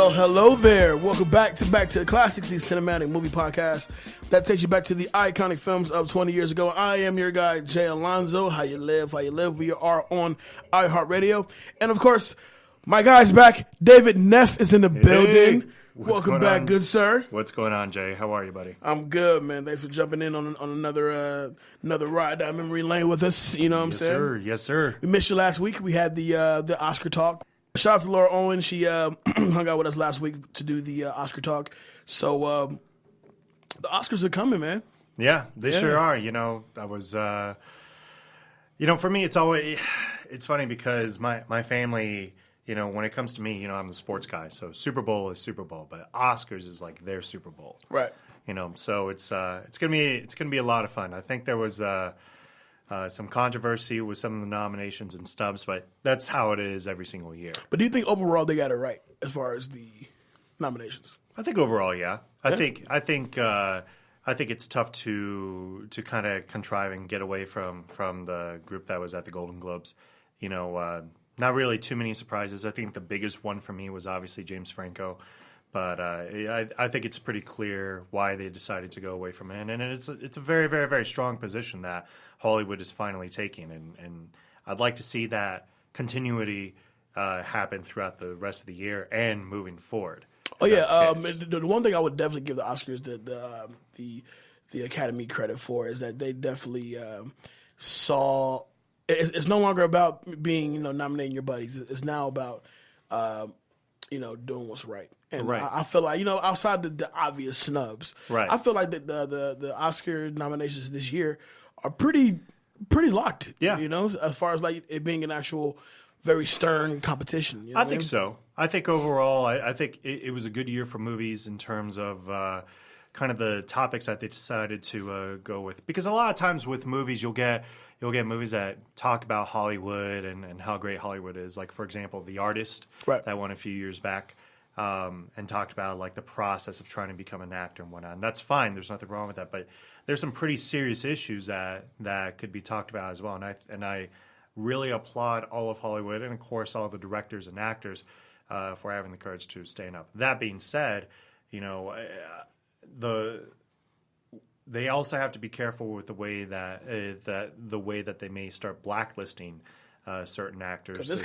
Well, hello there. Welcome back to the Classics, the cinematic movie podcast that takes you back to the iconic films of 20 years ago. I am your guy, Jay Alonzo. How you live? We are on iHeartRadio. And, of course, my guy's back. David Neff is in the building. Welcome back, good sir. What's going on, Jay? How are you, buddy? I'm good, man. Thanks for jumping in on another ride down memory lane with us. You know what I'm saying? Yes, sir. We missed you last week. We had the Oscar talk. Shout out to Laura Owen. She hung out with us last week to do the Oscar talk. So the Oscars are coming, man. Yeah, they sure are. You know, I was, for me, it's funny because my family, you know, when it comes to me, you know, I'm the sports guy. So Super Bowl is Super Bowl, but Oscars is like their Super Bowl. Right. You know, so it's gonna be a lot of fun. I think there was some controversy with some of the nominations and stubs, but that's how it is every single year. But do you think overall they got it right as far as the nominations? I think overall, yeah. I think it's tough to kind of contrive and get away from the group that was at the Golden Globes. You know, not really too many surprises. I think the biggest one for me was obviously James Franco. But I think it's pretty clear why they decided to go away from it. And it's a very, very, very strong position that Hollywood is finally taking. And I'd like to see that continuity happen throughout the rest of the year and moving forward. Oh, yeah. The one thing I would definitely give the Oscars the Academy credit for is that they definitely saw – it's no longer about being, nominating your buddies. It's now about, doing what's right. And right. I feel like, outside the obvious snubs, right. I feel like the Oscar nominations this year are pretty locked. Yeah. As far as like it being an actual very stern competition. I think so. I think overall, I think it was a good year for movies in terms of kind of the topics that they decided to go with. Because a lot of times with movies, you'll get movies that talk about Hollywood and how great Hollywood is. Like, for example, The Artist, right. that won a few years back. And talked about like the process of trying to become an actor and whatnot. And that's fine. There's nothing wrong with that. But there's some pretty serious issues that could be talked about as well. And I really applaud all of Hollywood and of course all the directors and actors for having the courage to stand up. That being said, they also have to be careful with the way that they may start blacklisting certain actors. It's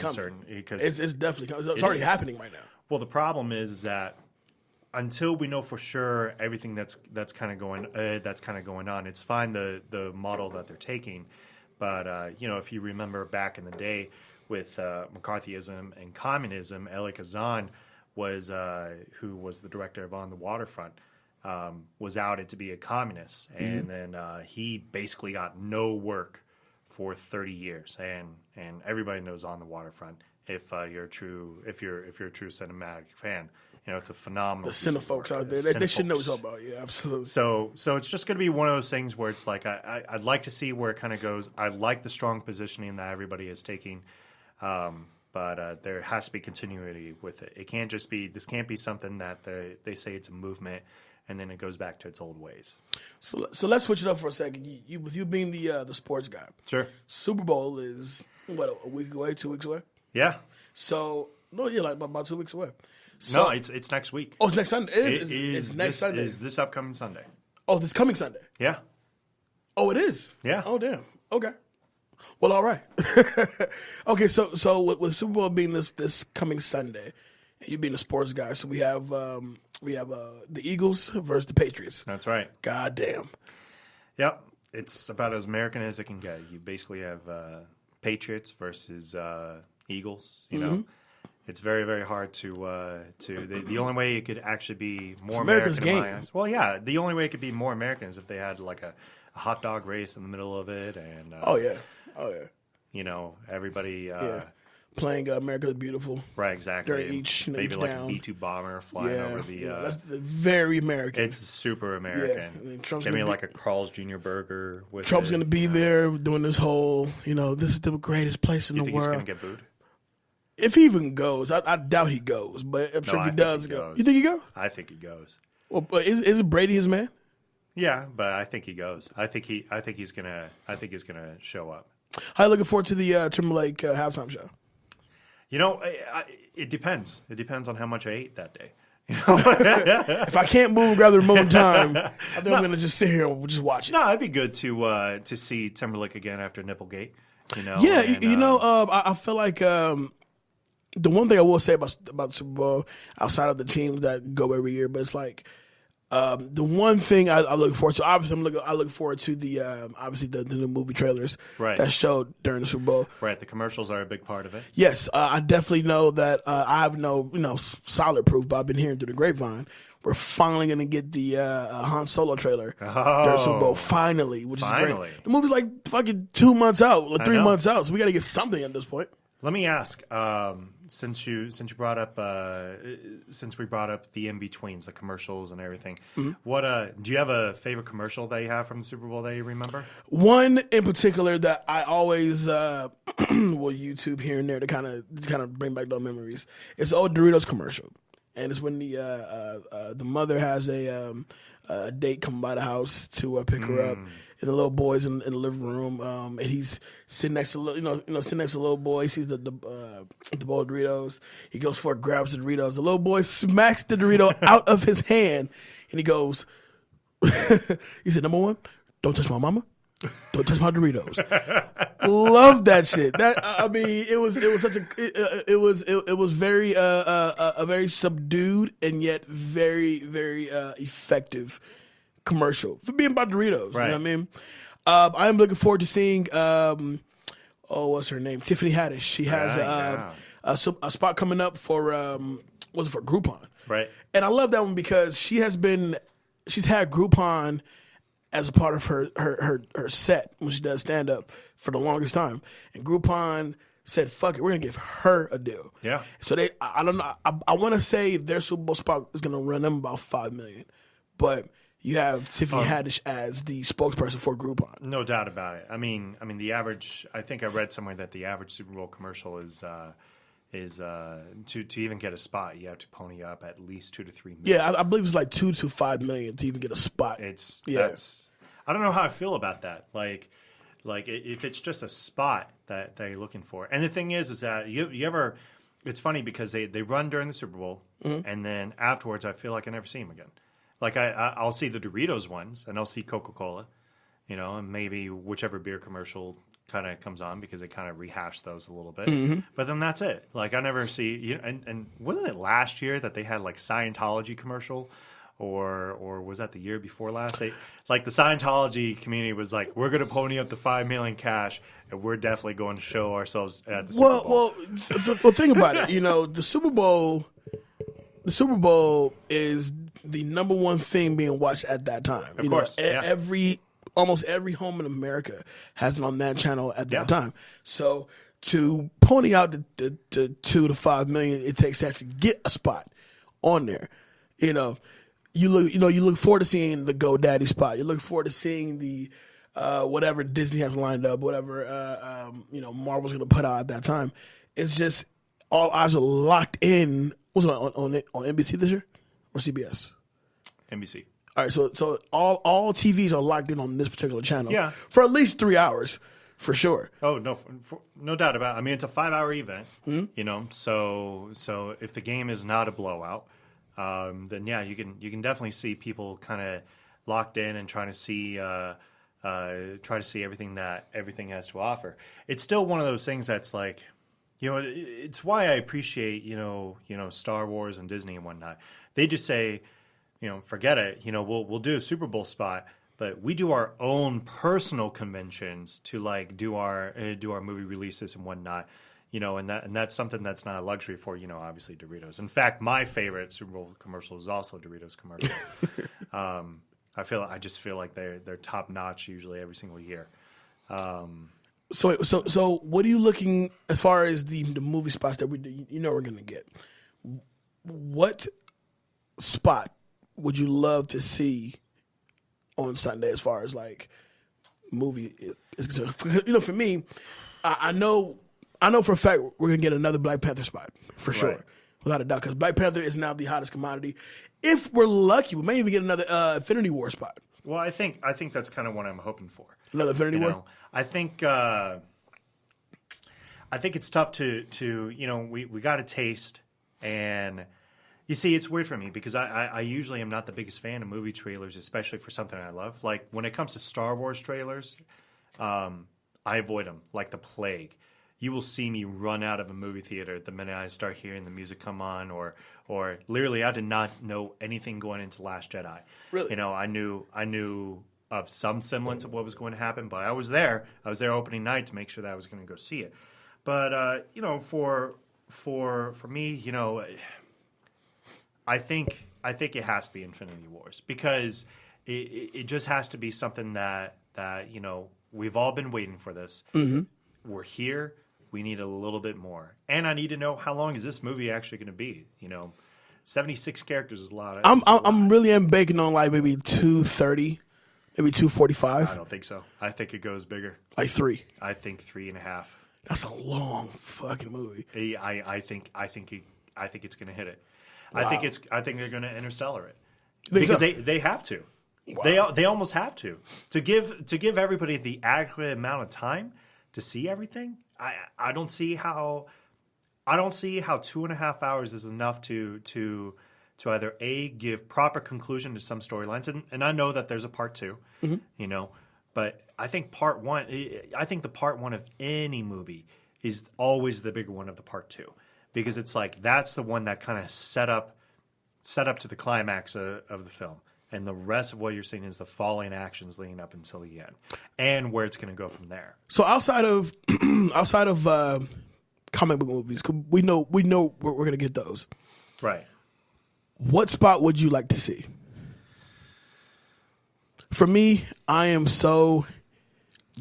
definitely coming. It's already happening right now. Well, the problem is that until we know for sure everything that's kind of going on, it's fine the model that they're taking, but if you remember back in the day with McCarthyism and communism, Elie Kazan who was the director of On the Waterfront, was outed to be a communist, and then he basically got no work for 30 years, and everybody knows On the Waterfront. If you're a true cinematic fan, it's a phenomenal. The cinefolks out there, they should know what you're talking about. Yeah, absolutely. So it's just going to be one of those things where it's like I'd like to see where it kind of goes. I like the strong positioning that everybody is taking, but there has to be continuity with it. It can't just be. This can't be something that they say it's a movement and then it goes back to its old ways. So let's switch it up for a second. With you being the sports guy, sure. Super Bowl is a week away, 2 weeks away. Yeah. So like about 2 weeks away. So, no, it's next week. Oh, it's next Sunday. It's next Sunday. Is this upcoming Sunday? Oh, this coming Sunday. Yeah. Oh, it is. Yeah. Oh, damn. Okay. Well, all right. Okay, so with Super Bowl being this coming Sunday, and you being a sports guy, so we have the Eagles versus the Patriots. That's right. God damn. Yep. It's about as American as it can get. You basically have Patriots versus Eagles. You know, it's very, very hard to. The only way it could actually be more American in my eyes. Well, yeah, the only way it could be more American is if they had like a hot dog race in the middle of it, and oh yeah. Everybody. Playing America the Beautiful. Right, exactly. Maybe like down. a B-2 bomber flying over the... that's very American. It's super American. Yeah. Maybe like a Carl's Jr. burger. Trump's going to be there doing this whole, this is the greatest place in the world. You think he's going to get booed? If he even goes. I doubt he goes, but I'm sure if he does go. You think he goes? I think he goes. Well, but is Brady his man? Yeah, but I think he goes. I think he's gonna show up. How are you looking forward to the Timberlake halftime show? It depends. It depends on how much I ate that day. If I can't move and grab the remote in time, I think I'm going to just sit here and just watch it. No, it'd be good to see Timberlake again after Nipplegate. Yeah, I feel like the one thing I will say about the Super Bowl, outside of the teams that go every year, but it's like the one thing I look forward to. Obviously, I look forward to the obviously the new movie trailers that showed during the Super Bowl. Right, the commercials are a big part of it. Yes, I definitely know that. I have no solid proof, but I've been hearing through the grapevine. We're finally going to get the Han Solo trailer during Super Bowl, finally, which is great. The movie's like fucking 2 months out, like 3 months out, so we got to get something at this point. Let me ask, since we brought up the in betweens, the commercials and everything. Mm-hmm. What do you have a favorite commercial that you have from the Super Bowl that you remember? One in particular that I always will YouTube here and there to kind of bring back those memories. It's the old Doritos commercial, and it's when the mother has a date come by the house to pick her up. And the little boy's in the living room, and he's sitting next to sitting next to the little boy. He sees the bowl of Doritos. He goes for it, grabs the Doritos. The little boy smacks the Dorito out of his hand, and he goes, he said, "Number one, don't touch my mama. Don't touch my Doritos." Love that shit. It was such it was very a very subdued and yet very very effective commercial for being about Doritos. Right. You know what I mean? I am looking forward to seeing what's her name? Tiffany Haddish. She has a spot coming up for for Groupon. Right. And I love that one because she's had Groupon as a part of her set when she does stand up for the longest time. And Groupon said, "Fuck it, we're gonna give her a deal." Yeah. So I don't know. I want to say their Super Bowl spot is gonna run them about $5 million, but you have Tiffany Haddish as the spokesperson for Groupon. No doubt about it. I mean, the average. I think I read somewhere that the average Super Bowl commercial is to even get a spot, you have to pony up at least $2 to $3 million. Yeah, I believe it's like $2 to $5 million to even get a spot. I don't know how I feel about that. Like if it's just a spot that you're looking for. And the thing is that you ever. It's funny because they run during the Super Bowl, and then afterwards, I feel like I never see them again. Like I'll see the Doritos ones, and I'll see Coca-Cola, and maybe whichever beer commercial kind of comes on because they kind of rehash those a little bit. Mm-hmm. But then that's it. Like I never see, and wasn't it last year that they had like Scientology commercial, or was that the year before last? The Scientology community was like, we're going to pony up the $5 million cash, and we're definitely going to show ourselves at the Super Bowl. Well, think about it. The Super Bowl. The Super Bowl is the number one thing being watched at that time. Of course. Almost every home in America has it on that channel at that time. So to pony out the $2 to $5 million it takes to actually get a spot on there, you look forward to seeing the GoDaddy spot. You look forward to seeing the whatever Disney has lined up, whatever Marvel's going to put out at that time. It's just all eyes are locked in. Was it on NBC this year or CBS? NBC. All right, so all TVs are locked in on this particular channel for at least 3 hours, for sure. Oh no doubt about it. I mean, it's a 5-hour event, So if the game is not a blowout, then you can definitely see people kind of locked in and trying to see everything that everything has to offer. It's still one of those things that's like. It's why I appreciate, Star Wars and Disney and whatnot. They just say, forget it. We'll do a Super Bowl spot, but we do our own personal conventions to like do our movie releases and whatnot. And that's something that's not a luxury for, obviously Doritos. In fact, my favorite Super Bowl commercial is also a Doritos commercial. I just feel like they're top notch usually every single year. So what are you looking as far as the movie spots that we're going to get? What spot would you love to see on Sunday as far as like movie is concerned? For me, I know for a fact we're going to get another Black Panther spot for sure, without a doubt, because Black Panther is now the hottest commodity. If we're lucky, we may even get another Infinity War spot. Well, I think that's kind of what I'm hoping for. Another Infinity War? I think I think it's tough to we got a taste, and you see, it's weird for me because I usually am not the biggest fan of movie trailers, especially for something I love. Like when it comes to Star Wars trailers, I avoid them like the plague. You will see me run out of a movie theater the minute I start hearing the music come on, or literally, I did not know anything going into Last Jedi. Really? I knew of some semblance of what was going to happen, but I was there. I was there opening night to make sure that I was going to go see it. But for me, I think it has to be Infinity Wars because it just has to be something that we've all been waiting for this. Mm-hmm. We're here. We need a little bit more, and I need to know how long is this movie actually going to be? 76 characters is a lot. I'm really banking on like maybe 230, maybe 245. I don't think so. I think it goes bigger. Like 3. I think 3.5. That's a long fucking movie. I think it's going to hit it. Wow. I think they're going to interstellar it because they have to. Wow. They almost have to give everybody the adequate amount of time to see everything. I don't see how 2.5 hours is enough to either give proper conclusion to some storylines, and I know that there's a part 2, mm-hmm. But I think part 1. I think the part 1 of any movie is always the bigger one of the part 2 because it's like that's the one that kind of set up to the climax of the film. And the rest of what you're seeing is the falling actions leading up until the end, and where it's going to go from there. So outside of comic book movies, we know we're going to get those. Right. What spot would you like to see? For me, I am so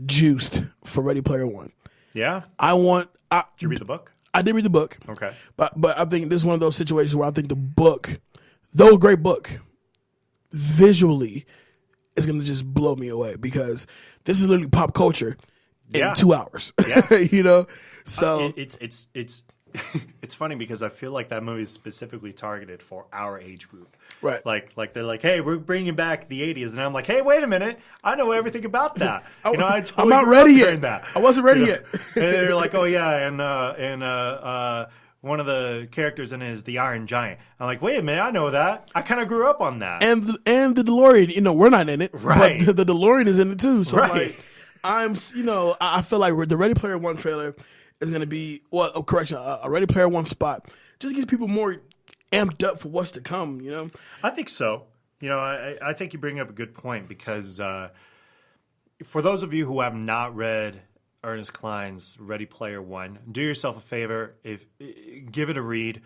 juiced for Ready Player One. Yeah. Did you read the book? I did read the book. Okay. But I think this is one of those situations where I think the book, though a great book, visually is going to just blow me away because this is literally pop culture in 2 hours. Yeah. So it's funny because I feel like that movie is specifically targeted for our age group. Right. Like they're like, hey, we're bringing back the 80s. And I'm like, hey, wait a minute. I know everything about that. I'm not ready yet. I wasn't ready yet. And they're like, oh, yeah. And one of the characters in it is the Iron Giant. I'm like, wait a minute, I know that. I kind of grew up on that. And the DeLorean, we're not in it. Right. But the DeLorean is in it too. So right. I feel like the Ready Player One trailer is going to be, a Ready Player One spot. Just get people more amped up for what's to come, I think so. I think you bring up a good point because for those of you who have not read Ernest Cline's Ready Player One, do yourself a favor. Give it a read.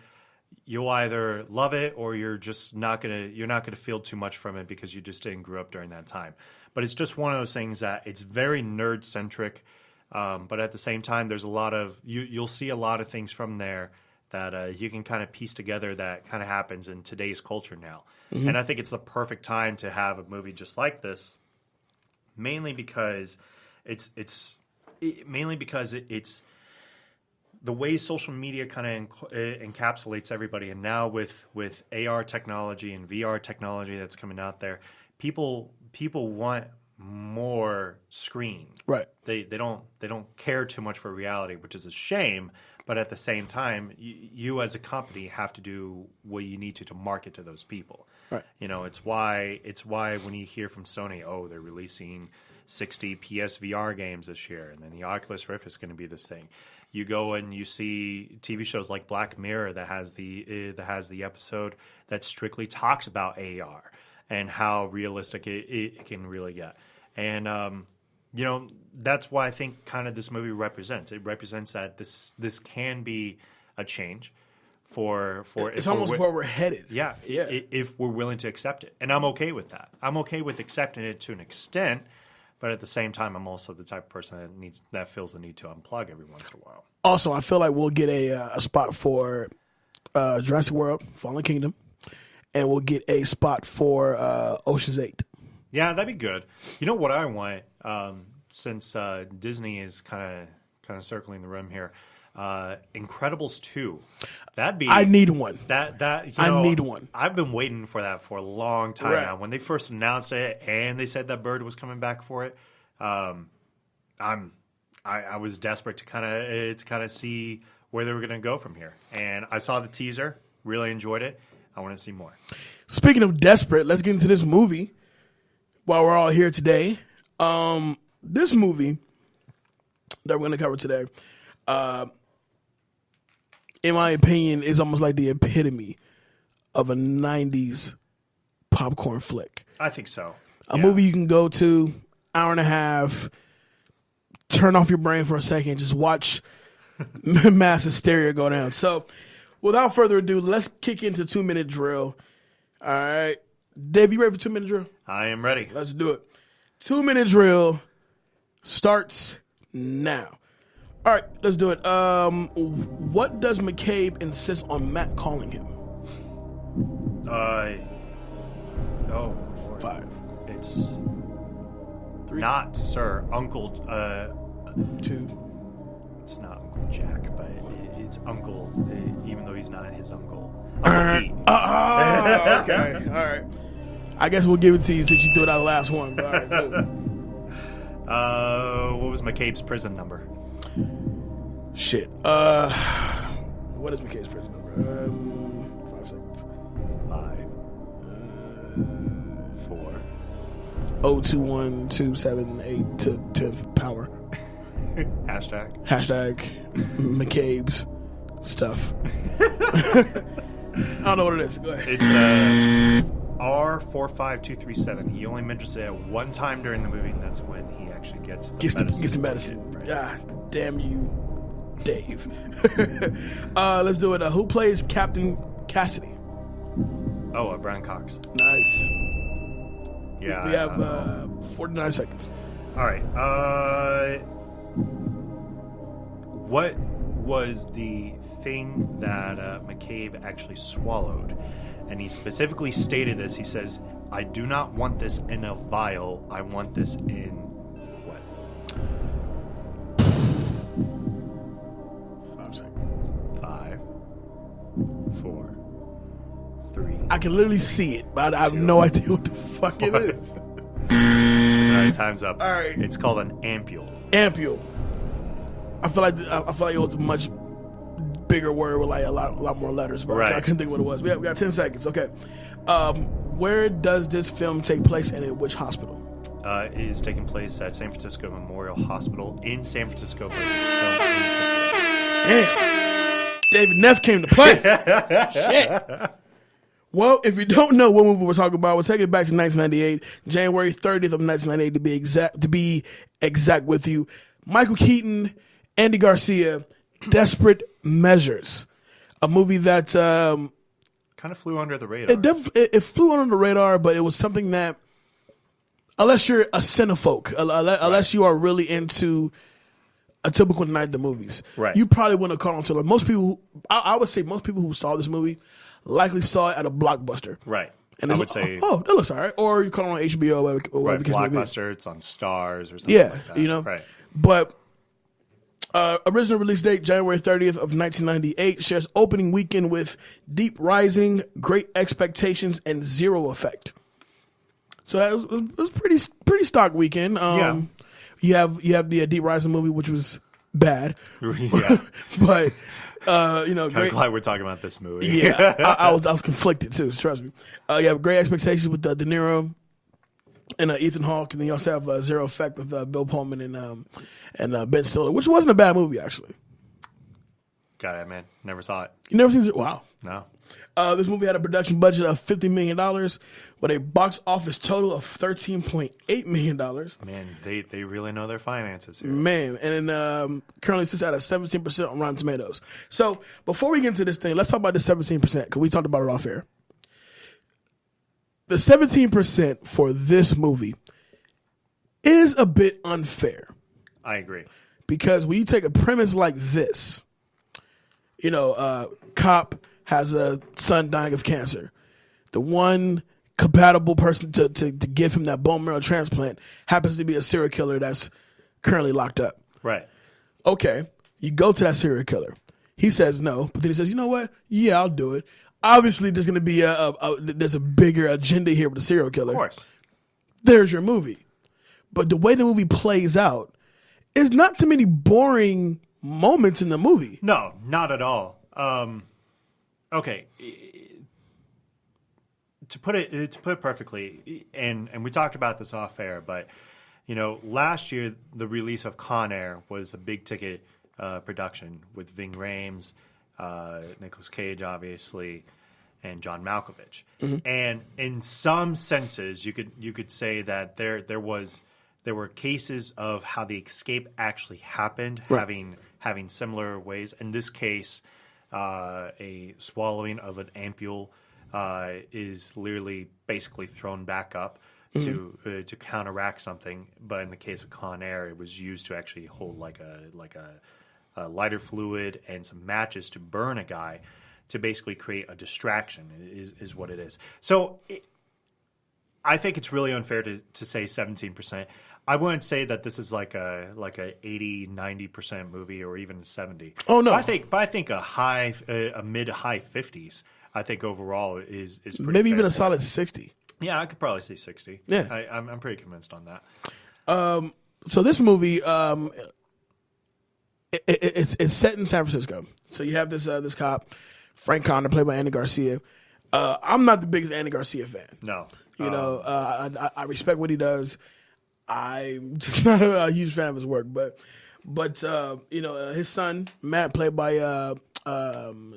You'll either love it or you're not gonna feel too much from it because you just didn't grow up during that time. But it's just one of those things that it's very nerd centric. But at the same time, there's a lot of you'll see a lot of things from there that you can kind of piece together that kind of happens in today's culture now. Mm-hmm. And I think it's the perfect time to have a movie just like this, mainly because it's the way social media kind of encapsulates everybody. And now with AR technology and VR technology that's coming out there, people want more screen. Right. They don't care too much for reality, which is a shame. But at the same time, you as a company have to do what you need to market to those people. Right. It's why when you hear from Sony, oh, they're releasing 60 PSVR games this year, and then the Oculus Rift is going to be this thing. You go and you see TV shows like Black Mirror that has the episode that strictly talks about AR and how realistic it can really get. And that's why I think kind of this movie represents. It represents that this can be a change for it's almost where we're headed. Yeah, if we're willing to accept it, and I'm okay with that. I'm okay with accepting it to an extent. But at the same time, I'm also the type of person that feels the need to unplug every once in a while. Also, I feel like we'll get a spot for Jurassic World, Fallen Kingdom, and we'll get a spot for Ocean's 8. Yeah, that'd be good. You know what I want, since Disney is kind of circling the rim here, Incredibles 2. That'd be. I need one. I need one. I've been waiting for that for a long time now. When they first announced it and they said that Bird was coming back for it, I'm I was desperate to kind of see where they were going to go from here. And I saw the teaser, really enjoyed it. I want to see more. Speaking of desperate, let's get into this movie while we're all here today. This movie that we're going to cover today, in my opinion, is almost like the epitome of a 90s popcorn flick. I think so. A movie you can go to, hour and a half, turn off your brain for a second, just watch mass hysteria go down. So, without further ado, let's kick into 2-minute drill. All right. Dave, you ready for 2-minute drill? I am ready. Let's do it. 2-minute drill starts now. All right, let's do it. What does McCabe insist on Matt calling him? Oh, 5. It's 3. not Sir Uncle. 2. It's not Uncle Jack, but it's Uncle, even though he's not his uncle. Uncle Pete. Okay. All right. I guess we'll give it to you since you threw out the last one. But all right, cool. What was McCabe's prison number? Shit. What is McCabe's prison number? 5 seconds. 5. 4. 021278 to 10th power. Hashtag McCabe's stuff. I don't know what it is. Go ahead. It's R45237. He only mentions it one time during the movie, and that's when he actually gets the medicine. Right. Ah, damn you, Dave. Let's do it. Who plays Captain Cassidy? Oh, Brian Cox. Nice. Yeah. We have 49 seconds. All right. What was the thing that McCabe actually swallowed? And he specifically stated this. He says, I do not want this in a vial. I want this in what? 5 seconds. 5, 4, 3. I can literally see it, but I have no idea what the fuck it is. All right, time's up. All right. It's called an ampule. Ampule. I feel like it was a much bigger word with like a lot more letters, but right. I couldn't think of what it was. We got 10 seconds. Okay. Where does this film take place and in which hospital? It is taking place at San Francisco Memorial Hospital in San Francisco. But it's filmed in Pittsburgh. Damn. David Neff came to play. Shit. Well, if you don't know what movie we're talking about, we'll take it back to 1998, January 30th of 1998 to be exact with you. Michael Keaton, Andy Garcia, Desperate Measures, a movie that kind of flew under the radar. It flew under the radar, but it was something that, unless you're a cinephobe, unless you are really into a typical night of the movies, right, you probably wouldn't have caught on to it. Most people, I would say, most people who saw this movie likely saw it at a Blockbuster, right? And I would say, oh, that looks all right. Or you call it on HBO, or right, Blockbuster. It's on Stars or something. Yeah, like that. you know, right. But original release date January 30th of 1998 shares opening weekend with Deep Rising, Great Expectations, and Zero Effect. So it was pretty stock weekend. Yeah. You have the Deep Rising movie, which was bad. Yeah. But kind of glad we're talking about this movie. Yeah, I was conflicted too. Trust me. You have Great Expectations with De Niro and Ethan Hawke, and then you also have Zero Effect with Bill Pullman and Ben Stiller, which wasn't a bad movie actually. Got it, man. Never saw it. You never seen it? Wow. No. This movie had a production budget of $50 million with a box office total of $13.8 million. Man, they really know their finances here. Man, and then currently sits at a 17% on Rotten Tomatoes. So before we get into this thing, let's talk about the 17% because we talked about it off air. The 17% for this movie is a bit unfair. I agree. Because when you take a premise like this, cop has a son dying of cancer. The one compatible person to give him that bone marrow transplant happens to be a serial killer that's currently locked up. Right. Okay. You go to that serial killer. He says no, but then he says, you know what? Yeah, I'll do it. Obviously, there's going to be there's a bigger agenda here with the serial killer. Of course. There's your movie. But the way the movie plays out it's not too many boring moments in the movie. No, not at all. Okay, to put it perfectly, and we talked about this off air, but last year the release of Con Air was a big ticket production with Ving Rhames, Nicolas Cage, obviously, and John Malkovich. Mm-hmm. And in some senses, you could say that there were cases of how the escape actually happened, right. having similar ways. In this case, a swallowing of an ampule is literally basically thrown back up to counteract something. But in the case of Con Air, it was used to actually hold like a lighter fluid and some matches to burn a guy to basically create a distraction is what it is. So I think it's really unfair to say 17%. I wouldn't say that this is like a 80, 90% movie or even a 70. Oh no. I think a mid to high 50s. I think overall is pretty maybe fair. Even a solid 60. Yeah, I could probably say 60. Yeah. I'm pretty convinced on that. So this movie it's set in San Francisco. So you have this cop, Frank Connor, played by Andy Garcia. I'm not the biggest Andy Garcia fan. No. I respect what he does. I'm just not a huge fan of his work, but his son Matt, played by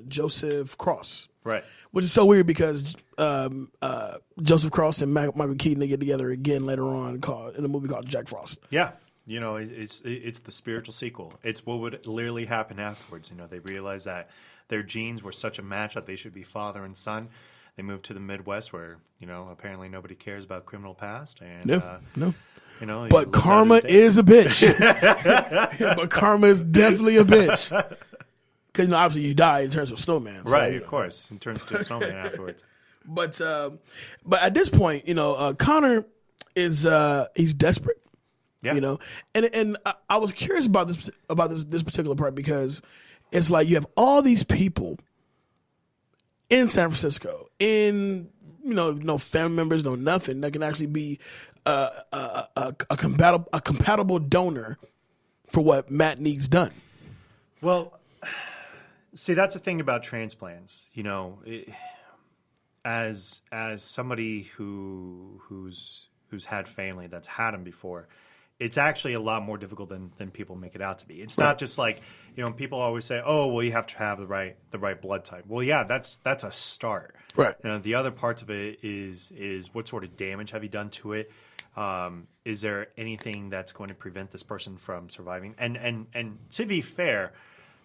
Joseph Cross, right? Which is so weird because Joseph Cross and Michael Keaton, they get together again later on in a movie called Jack Frost. Yeah, it's the spiritual sequel. It's what would literally happen afterwards. They realize that their genes were such a match that they should be father and son. They moved to the Midwest where apparently nobody cares about criminal past and no. But karma is a bitch. But karma is definitely a bitch. Because obviously you die in terms of snowman. Right, of course. It turns to a snowman afterwards. But at this point, Connor is he's desperate. Yeah. And I was curious about this particular part because it's like you have all these people in San Francisco, no family members, no nothing that can actually be a compatible donor for what Matt needs done. Well, see, that's the thing about transplants. As somebody who's had family that's had them before, it's actually a lot more difficult than people make it out to be. It's not just like people always say, "Oh, well, you have to have the right blood type." Well, yeah, that's a start. Right. The other parts of it is what sort of damage have you done to it? Is there anything that's going to prevent this person from surviving? And to be fair,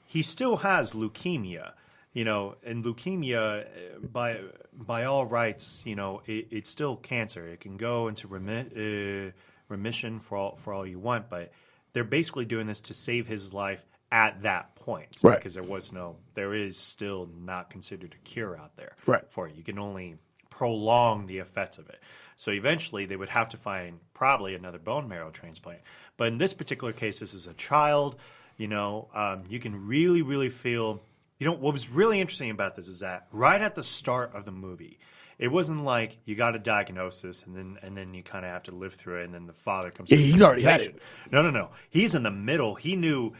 he still has leukemia. And leukemia, by all rights, it's still cancer. It can go into remission for all you want, but they're basically doing this to save his life at that point, right? Because there is still not considered a cure out there, right? For it. You can only prolong the effects of it. So eventually, they would have to find probably another bone marrow transplant. But in this particular case, this is a child. You can really, really feel. What was really interesting about this is that right at the start of the movie, it wasn't like you got a diagnosis and then you kind of have to live through it, and then the father comes. Yeah, he's already had it. No. He's in the middle. He knew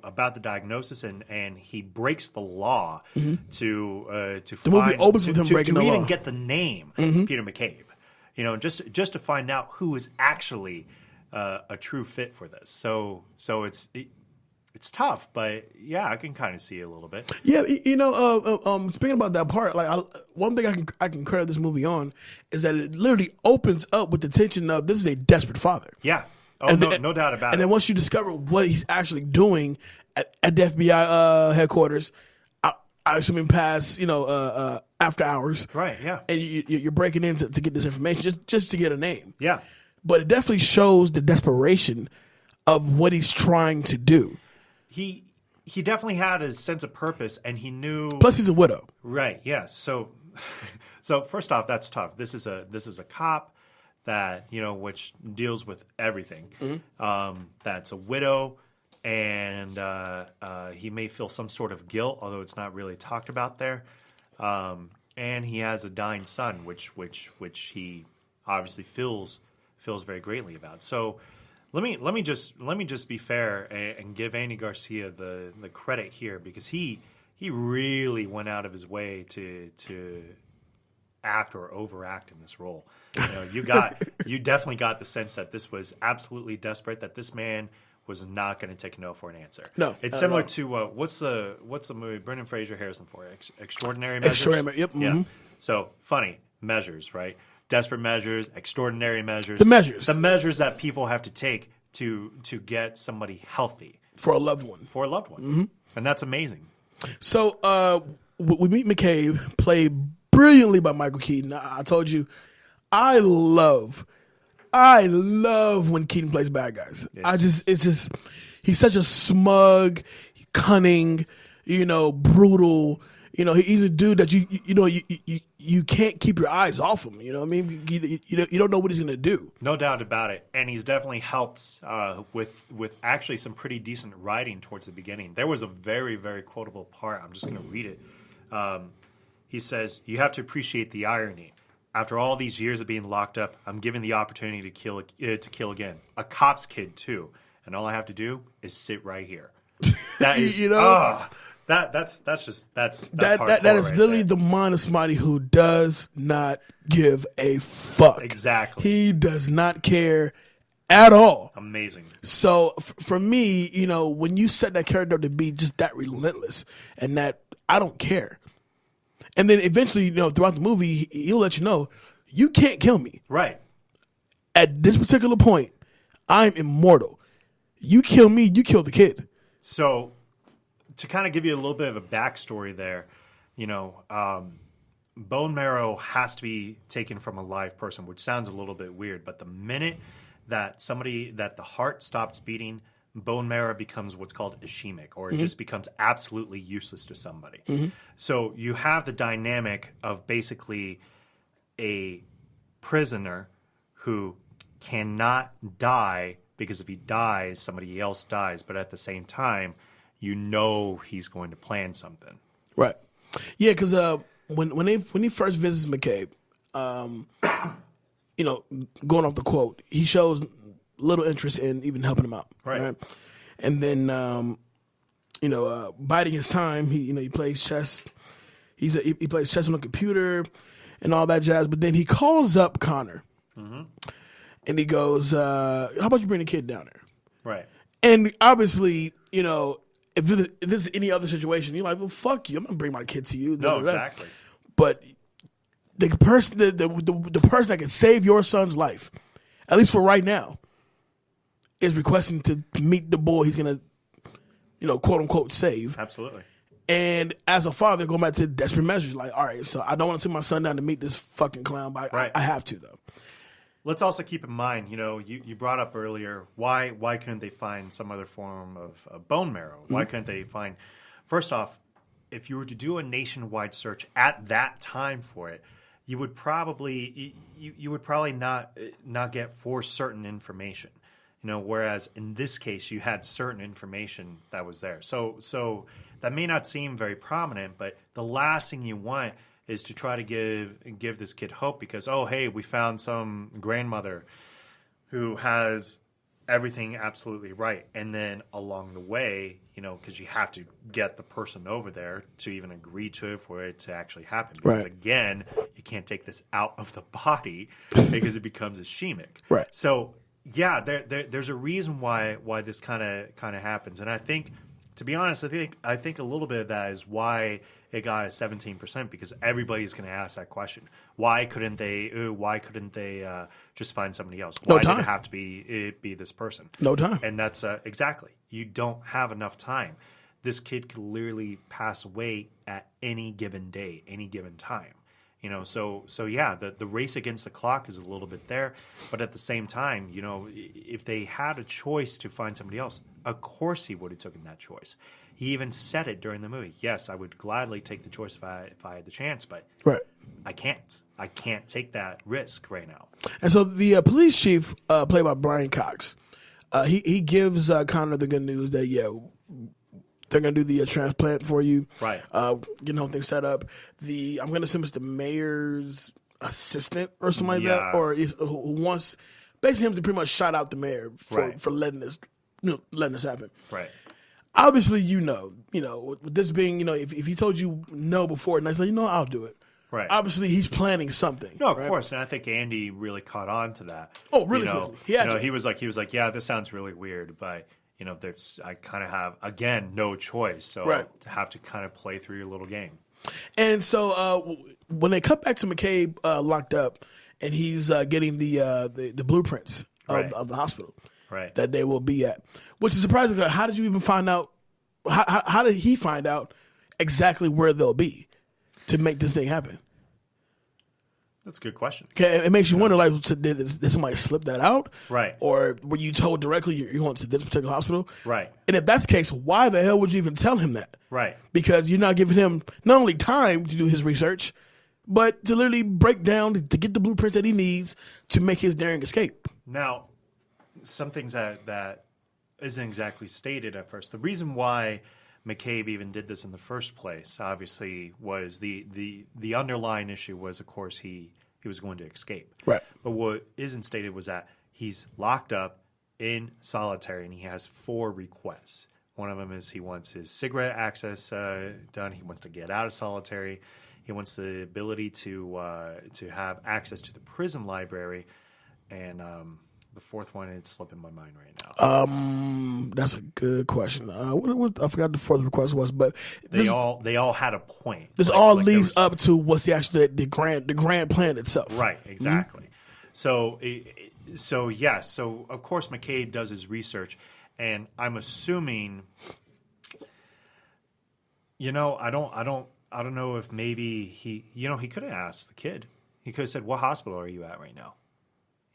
about the diagnosis, and he breaks the law to the find, movie opens with him breaking the law. To even get the name Peter McCabe. Just to find out who is actually a true fit for this. So it's tough, but yeah, I can kind of see it a little bit. Yeah, speaking about that part, one thing I can credit this movie on is that it literally opens up with the tension of this is a desperate father. Yeah, no doubt about it. And then once you discover what he's actually doing at the FBI headquarters, I assume past after hours, right? Yeah, and you're breaking in to get this information just to get a name. Yeah, but it definitely shows the desperation of what he's trying to do. He definitely had a sense of purpose, and he knew. Plus, he's a widow. Right. Yes. So first off, that's tough. This is a cop that which deals with everything. Mm-hmm. That's a widow, and he may feel some sort of guilt, although it's not really talked about there. And he has a dying son, which he obviously feels very greatly about. So. Let me just be fair and give Andy Garcia the credit here, because he really went out of his way to act or overact in this role. You definitely got the sense that this was absolutely desperate, that this man was not going to take no for an answer. No, it's similar to what's the movie Brendan Fraser, Harrison Ford, Extraordinary Measures. Extraordinary, yep. Yeah. Mm-hmm. So funny measures, right? Desperate measures, extraordinary measures. The measures that people have to take to get somebody healthy for a loved one. Mm-hmm. And that's amazing. So we meet McCabe, played brilliantly by Michael Keaton. I told you, I love when Keaton plays bad guys. He's such a smug, cunning, brutal. He's a dude that you can't keep your eyes off him. You know what I mean? You don't know what he's going to do. No doubt about it. And he's definitely helped with actually some pretty decent writing towards the beginning. There was a very, very quotable part. I'm just going to read it. He says, "You have to appreciate the irony. After all these years of being locked up, I'm given the opportunity to kill again. A cop's kid, too. And all I have to do is sit right here." That is, That is literally the mind of somebody who does not give a fuck. Exactly. He does not care at all. Amazing. So for me, when you set that character up to be just that relentless and that I don't care, and then eventually, throughout the movie, he'll let you know you can't kill me. Right. At this particular point, I'm immortal. You kill me, you kill the kid. So, to kind of give you a little bit of a backstory there, bone marrow has to be taken from a live person, which sounds a little bit weird, but the minute that the heart stops beating, bone marrow becomes what's called ischemic, or it just becomes absolutely useless to somebody. Mm-hmm. So you have the dynamic of basically a prisoner who cannot die, because if he dies, somebody else dies, but at the same time, he's going to plan something. Right. Yeah, because when he first visits McCabe, going off the quote, he shows little interest in even helping him out. Right. And then, biding his time, he plays chess. He plays chess on the computer and all that jazz. But then he calls up Connor, and he goes, "How about you bring the kid down there?" Right. And obviously, if this is any other situation, you're like, "Well, fuck you! I'm gonna bring my kid to you." No, exactly. But the person that can save your son's life, at least for right now, is requesting to meet the boy he's gonna, quote unquote save. Absolutely. And as a father, going back to desperate measures, like, all right, so I don't want to take my son down to meet this fucking clown, but right. I have to though. Let's also keep in mind, you brought up earlier, why couldn't they find some other form of bone marrow? Why couldn't they find? First off, if you were to do a nationwide search at that time for it, you would probably not get for certain information. Whereas in this case, you had certain information that was there. So that may not seem very prominent, but the last thing you want is to try to give this kid hope because, oh, hey, we found some grandmother who has everything absolutely right. And then along the way, because you have to get the person over there to even agree to it for it to actually happen. Because, again, you can't take this out of the body because it becomes ischemic. Right. So, yeah, there's a reason why this kind of happens. And I think, to be honest, I think a little bit of that is why it got a 17%, because everybody's going to ask that question. Why couldn't they just find somebody else? Why did it have to be this person? No time. And that's exactly. You don't have enough time. This kid could literally pass away at any given day, any given time. So yeah, the race against the clock is a little bit there, but at the same time, if they had a choice to find somebody else, of course he would have taken that choice. He even said it during the movie. Yes, I would gladly take the choice if I had the chance, but I can't. I can't take that risk right now. And so the police chief, played by Brian Cox, he gives Connor the good news that they're gonna do the transplant for you. Right. Things set up. I'm gonna assume it's the mayor's assistant or something like that, or who wants basically him to pretty much shout out the mayor Right. for letting this happen. Right. Obviously, with this being, if he told you no before, and I said, I'll do it. Right. Obviously, he's planning something. No, of right? course, and I think Andy really caught on to that. Oh, really quickly. He was like, yeah, this sounds really weird, but I kind of have again no choice, so Right. I have to kind of play through your little game. And so when they cut back to McCabe locked up, and he's getting the blueprints Right. of the hospital Right. that they will be at, which is surprising. How did you even find out? How did he find out exactly where they'll be to make this thing happen? That's a good question. Okay, it makes you wonder, like, did somebody slip that out? Right. Or were you told directly you're going to this particular hospital? Right. And if that's the case, why the hell would you even tell him that? Right. Because you're not giving him not only time to do his research, but to literally break down, to get the blueprints that he needs to make his daring escape. Now, some things that isn't exactly stated at first. The reason why McCabe even did this in the first place, obviously, was the underlying issue was, of course, he was going to escape. Right. But what isn't stated was that he's locked up in solitary and he has 4 requests. One of them is he wants his cigarette access done. He wants to get out of solitary. He wants the ability to have access to the prison library, and the fourth one, it's slipping my mind right now. That's a good question. What I forgot the fourth request was, but They all had a point. This all leads up to what's the grand plan itself. Right, exactly. Mm-hmm. So of course McCabe does his research, and I'm assuming, I don't know if maybe he could have asked the kid. He could have said, "What hospital are you at right now?"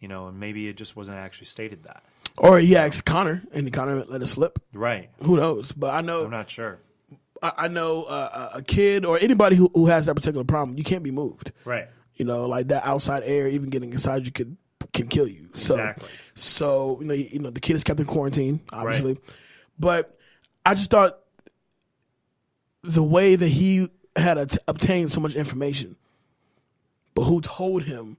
And maybe it just wasn't actually stated that. Or he asked Connor, and Connor let it slip. Right. Who knows? But I know I'm not sure. I know a kid or anybody who has that particular problem, you can't be moved. Right. Like that outside air, even getting inside you can kill you. Exactly. So the kid is kept in quarantine, obviously. Right. But I just thought the way that he had obtained so much information, but who told him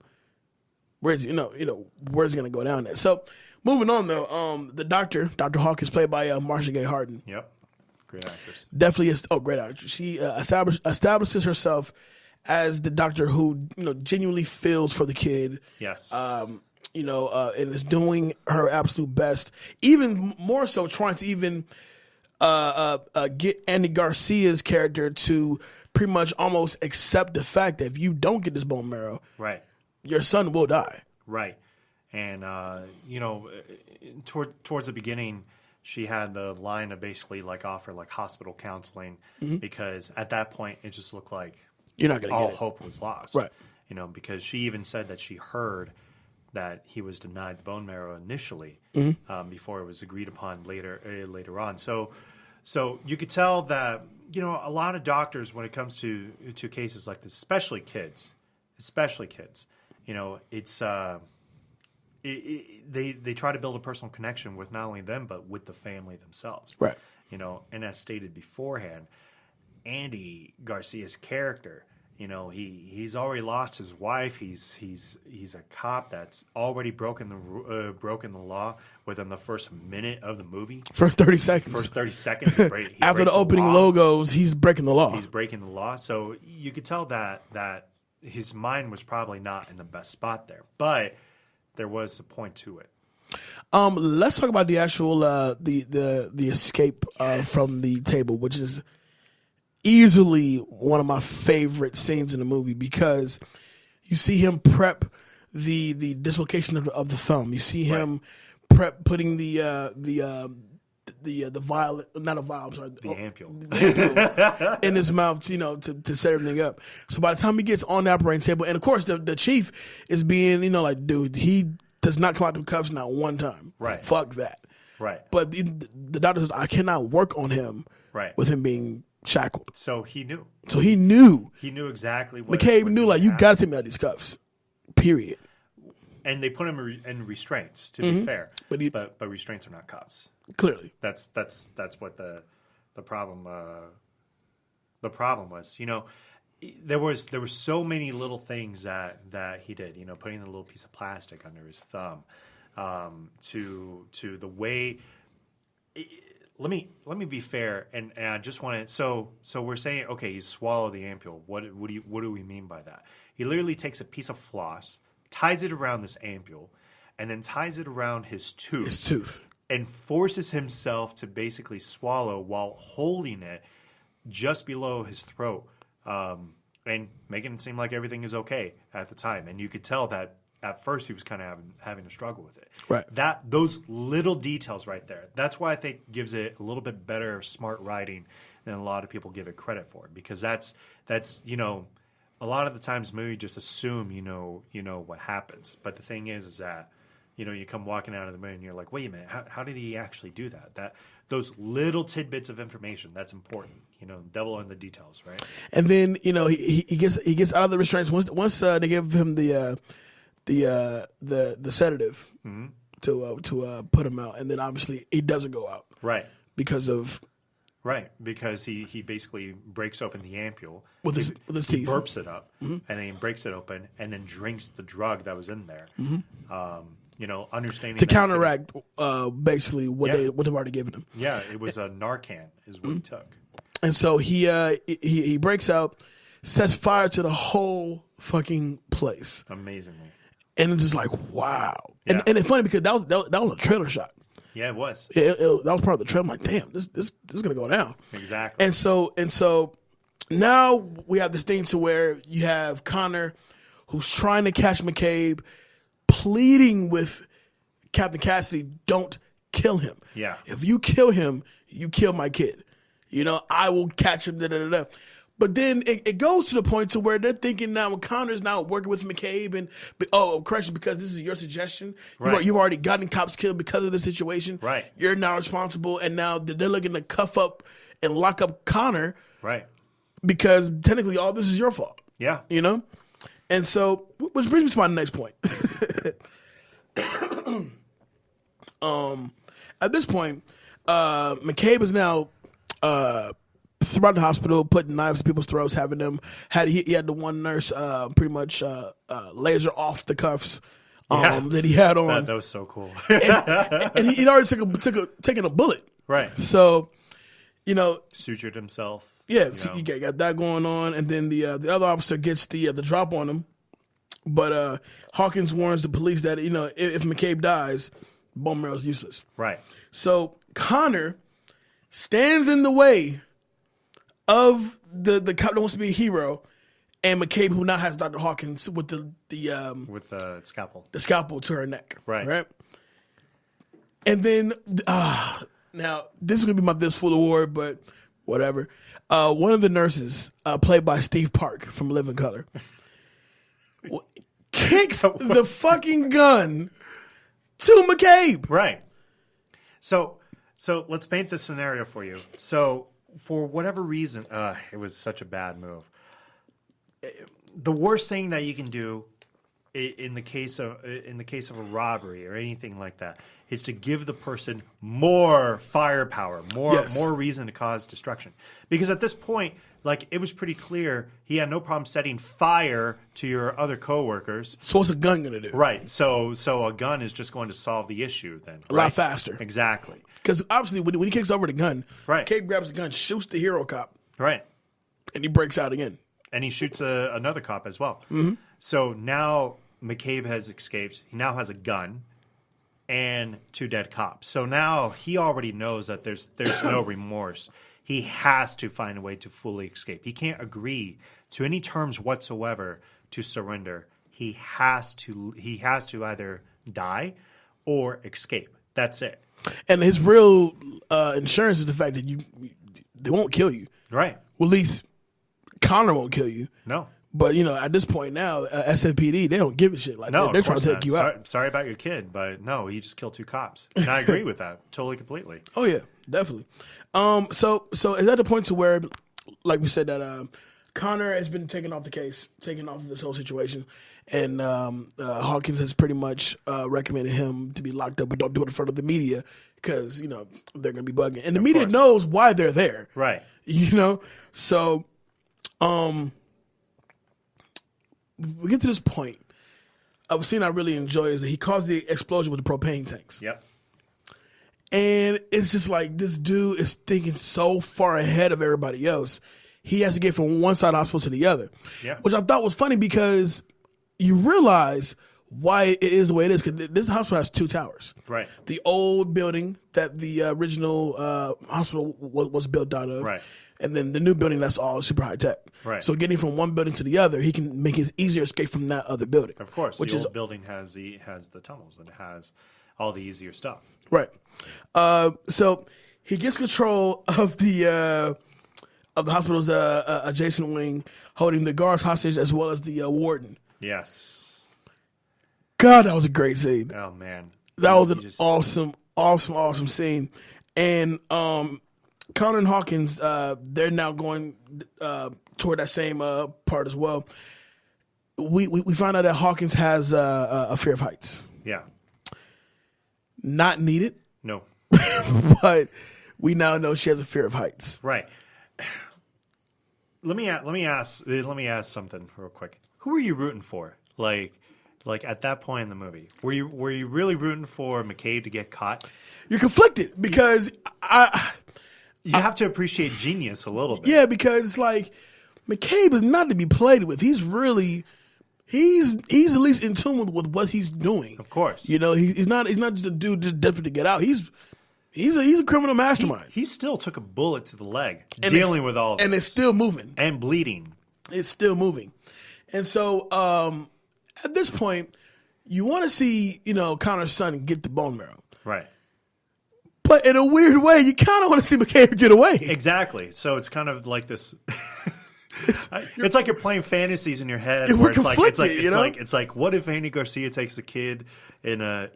where's where's it gonna go down there. So moving on though, the Dr. Hawk is played by Marcia Gay Harden. Yep. Great actress. Definitely is. Oh, great actress. She establishes herself as the doctor who genuinely feels for the kid. Yes. And is doing her absolute best. Even more so, trying to even get Andy Garcia's character to pretty much almost accept the fact that if you don't get this bone marrow, right, your son will die. Right. And towards the beginning, she had the line of basically offer hospital counseling, because at that point it just looked like you're not going to all get it. hope was lost. Right. Because she even said that she heard that he was denied the bone marrow initially, before it was agreed upon later on. So you could tell that a lot of doctors, when it comes to cases like this, especially kids, it's they try to build a personal connection with not only them but with the family themselves. Right. And as stated beforehand, Andy Garcia's character, he's already lost his wife. He's a cop that's already broken the law within the first minute of the movie. First 30 seconds. First 30 seconds. He After the breaks opening law. logos, he's breaking the law. He's breaking the law. So you could tell that his mind was probably not in the best spot there, but there was a point to it. Let's talk about the actual the escape from the table, which is easily one of my favorite scenes in the movie, because you see him prep the dislocation of the thumb. You see him prep putting the vial, not a vial, I'm sorry, The ampule in his mouth, to set everything up. So by the time he gets on the operating table, and of course the chief is being, dude, he does not come out the cuffs not one time. Right. Fuck that. Right. But the doctor says, I cannot work on him with him being shackled. So he knew. He knew. He knew exactly what McCabe knew, you happened. got to take me out of these cuffs. Period. And they put him in restraints, to be fair. But But restraints are not cuffs. Clearly. That's what the problem was. There was so many little things that he did. Putting the little piece of plastic under his thumb, to the way. Let me be fair, and I just want to. So we're saying, okay, you swallow the ampule. What do we mean by that? He literally takes a piece of floss, ties it around this ampule, and then ties it around his tooth. And forces himself to basically swallow while holding it just below his throat, and making it seem like everything is okay at the time. And you could tell that at first he was kind of having to struggle with it. Right. Those little details right there. That's why I think gives it a little bit better, smart writing than a lot of people give it credit for. Because that's a lot of the times maybe just assume you know what happens. But the thing is that you come walking out of the movie and you're like, wait a minute, how did he actually do that? Those little tidbits of information, that's important. Devil in the details, right? And then he gets out of the restraints once they give him the sedative to put him out, and then obviously he doesn't go out, right? Because he basically breaks open the ampule with his teeth. He burps it up, and then he breaks it open, and then drinks the drug that was in there. Understanding to counteract basically what they've already given him. Yeah, it was a Narcan is what he took. And so he breaks out, sets fire to the whole fucking place. Amazingly. And it's just like, wow. Yeah. And it's funny because that was a trailer shot. Yeah, it was. That was part of the trailer. I'm like, damn, this is gonna go down. Exactly. And so now we have this thing to where you have Connor, who's trying to catch McCabe, pleading with Captain Cassidy, don't kill him. Yeah. If you kill him, you kill my kid. I will catch him. Da, da, da, da. But then it goes to the point to where they're thinking now when Connor's now working with McCabe and, correction, because this is your suggestion. Right. You've already gotten cops killed because of the situation. Right. You're now responsible, and now they're looking to cuff up and lock up Connor. Right. Because technically all this is your fault. Yeah. And so, which brings me to my next point. At this point, McCabe is now throughout the hospital, putting knives in people's throats, having them he had the one nurse pretty much laser off the cuffs that he had on. That was so cool. and he'd already taken a bullet. Right. So, sutured himself. Yeah, so you got that going on, and then the other officer gets the drop on him, but Hawkins warns the police that if McCabe dies, bone marrow is useless. Right. So Connor stands in the way of the cop that wants to be a hero, and McCabe, who now has Dr. Hawkins with the scalpel to her neck. Right. And then now this is gonna be my This Fool award, but whatever. One of the nurses, played by Steve Park from Living Color, kicks the fucking gun to McCabe. Right. So let's paint this scenario for you. So for whatever reason, it was such a bad move. The worst thing that you can do in the case of a robbery or anything like that is to give the person more firepower, more reason to cause destruction. Because at this point, it was pretty clear he had no problem setting fire to your other coworkers. So what's a gun going to do? Right. So a gun is just going to solve the issue then. A lot faster. Exactly. Because obviously when he kicks over the gun, right, Cade grabs the gun, shoots the hero cop. Right. And he breaks out again. And he shoots another cop as well. Mm-hmm. So now McCabe has escaped. He now has a gun and 2 dead cops. So now he already knows that there's no remorse. He has to find a way to fully escape. He can't agree to any terms whatsoever to surrender. He has to either die or escape. That's it. And his real insurance is the fact that they won't kill you. Right. Well, at least Connor won't kill you. No. But, at this point now, SFPD, they don't give a shit. They're trying to take you out. Sorry about your kid, but no, he just killed 2 cops. And I agree with that totally, completely. Oh, yeah, definitely. So is that the point to where, like we said, that Connor has been taken off the case, taken off of this whole situation, and Hawkins has pretty much recommended him to be locked up, but don't do it in front of the media because, they're going to be bugging. And the media knows why they're there. Right. So we get to this point. a scene I really enjoy is that he caused the explosion with the propane tanks. Yep. And it's just like this dude is thinking so far ahead of everybody else. He has to get from one side of the hospital to the other. Yeah. Which I thought was funny because you realize why it is the way it is. Because this hospital has 2 towers. Right. The old building that the original hospital was built out of. Right. And then the new building that's all super high tech. Right. So getting from one building to the other, he can make his easier escape from that other building. Of course. Which the is old building has the tunnels and it has all the easier stuff. right. So he gets control of the hospital's adjacent wing, holding the guards hostage as well as the warden. Yes. God, that was a great scene. Oh man, That was an awesome scene. And Connor and Hawkins, they're now going toward that same part as well. We find out that Hawkins has a fear of heights. Yeah. Not needed, No. but we now know she has a fear of heights. Right. Let me ask something real quick. Who were you rooting for? Like at that point in the movie, were you really rooting for McCabe to get caught? You're conflicted because You have to appreciate genius a little bit. yeah, because like McCabe is not to be played with. He's at least in tune with what he's doing. Of course. You know, he's not just a dude just desperate to get out. He's a criminal mastermind. He still took a bullet to the leg, And dealing with all of and this. it's still moving. And bleeding. It's still moving. And so at this point, you want to see, Connor's son get the bone marrow. Right. But in a weird way, you kind of want to see McCabe get away. Exactly. So it's kind of like this. It's like you're playing fantasies in your head. We're Where conflicted, it's like, what if Andy Garcia takes a kid in a